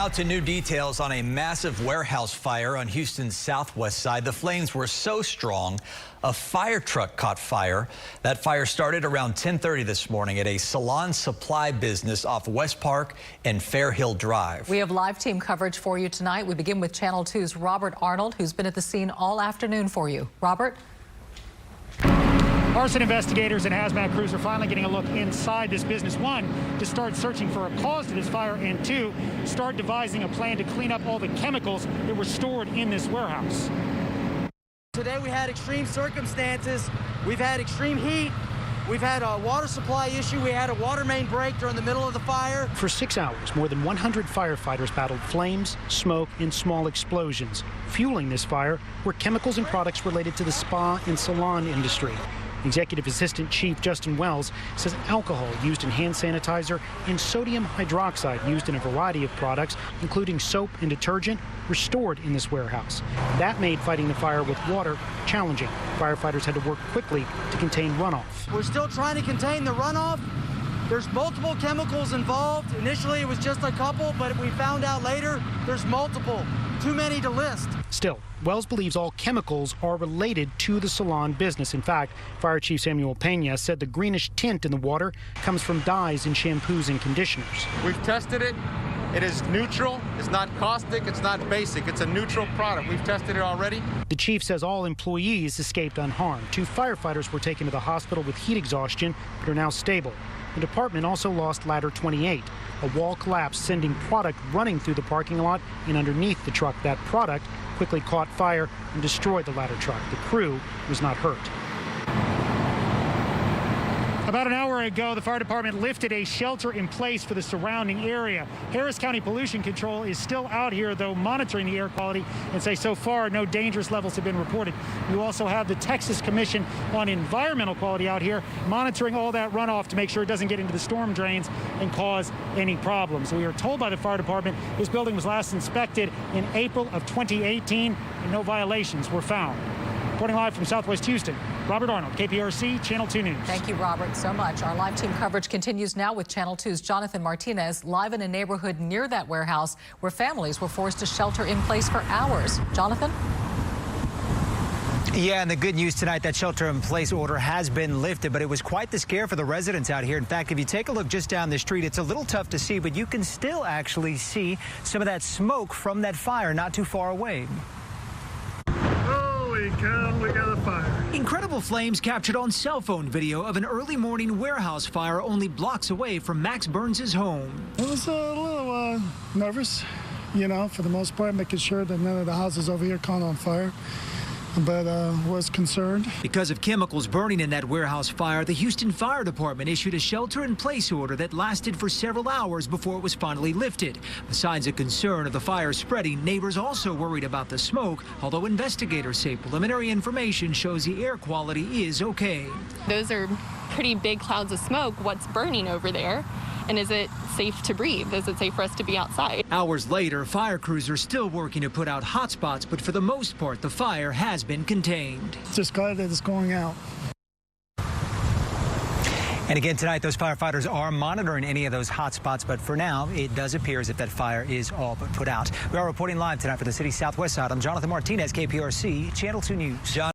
Out to new details on a massive warehouse fire on Houston's southwest side. The flames were so strong, a fire truck caught fire. That fire started around 10:30 this morning at a salon supply business off West Park and Fairhill Drive. We have live team coverage for you tonight. We begin with Channel 2's Robert Arnold, who's been at the scene all afternoon for you. Robert? Arson investigators and hazmat crews are finally getting a look inside this business. One, to start searching for a cause to this fire, and two, start devising a plan to clean up all the chemicals that were stored in this warehouse. Today we had extreme circumstances. We've had extreme heat. We've had a water supply issue. We had a water main break during the middle of the fire. For 6 hours, more than 100 firefighters battled flames, smoke, and small explosions. Fueling this fire were chemicals and products related to the spa and salon industry. Executive Assistant Chief Justin Wells says alcohol used in hand sanitizer and sodium hydroxide used in a variety of products, including soap and detergent, were stored in this warehouse. That made fighting the fire with water challenging. Firefighters had to work quickly to contain runoff. We're still trying to contain the runoff. There's multiple chemicals involved. Initially, it was just a couple, but we found out later there's multiple. Too many to list. Still, Wells believes all chemicals are related to the salon business. In fact, Fire Chief Samuel Pena said the greenish tint in the water comes from dyes in shampoos and conditioners. We've tested it. It is neutral. It's not caustic. It's not basic. It's a neutral product. We've tested it already. The chief says all employees escaped unharmed. 2 firefighters were taken to the hospital with heat exhaustion, but are now stable. The department also lost ladder 28. A wall collapsed, sending product running through the parking lot and underneath the truck. That product quickly caught fire and destroyed the ladder truck. The crew was not hurt. About an hour ago, the fire department lifted a shelter in place for the surrounding area. Harris County Pollution Control is still out here, though, monitoring the air quality, and say so far no dangerous levels have been reported. You also have the Texas Commission on Environmental Quality out here monitoring all that runoff to make sure it doesn't get into the storm drains and cause any problems. We are told by the fire department this building was last inspected in April of 2018 and no violations were found. Reporting live from Southwest Houston, Robert Arnold, KPRC, Channel 2 News. Thank you, Robert, so much. Our live team coverage continues now with Channel 2's Jonathan Martinez, live in a neighborhood near that warehouse where families were forced to shelter in place for hours. Jonathan? Yeah, and the good news tonight, that shelter-in-place order has been lifted, but it was quite the scare for the residents out here. In fact, if you take a look just down the street, it's a little tough to see, but you can still actually see some of that smoke from that fire not too far away. Holy cow, we got a fire. Incredible flames captured on cell phone video of an early morning warehouse fire only blocks away from Max Burns' home. I was a little nervous, you know, for the most part, making sure that none of the houses over here caught on fire. But was concerned. Because of chemicals burning in that warehouse fire, the Houston Fire Department issued a shelter-in-place order that lasted for several hours before it was finally lifted. Besides a concern of the fire spreading, neighbors also worried about the smoke, although investigators say preliminary information shows the air quality is okay. Those are pretty big clouds of smoke. What's burning over there? And is it safe to breathe? Is it safe for us to be outside? Hours later, fire crews are still working to put out hot spots, but for the most part, the fire has been contained. Just glad that it's going out. And again, tonight, those firefighters are monitoring any of those hot spots, but for now, it does appear as if that fire is all but put out. We are reporting live tonight for the city's southwest side. I'm Jonathan Martinez, KPRC, Channel 2 News.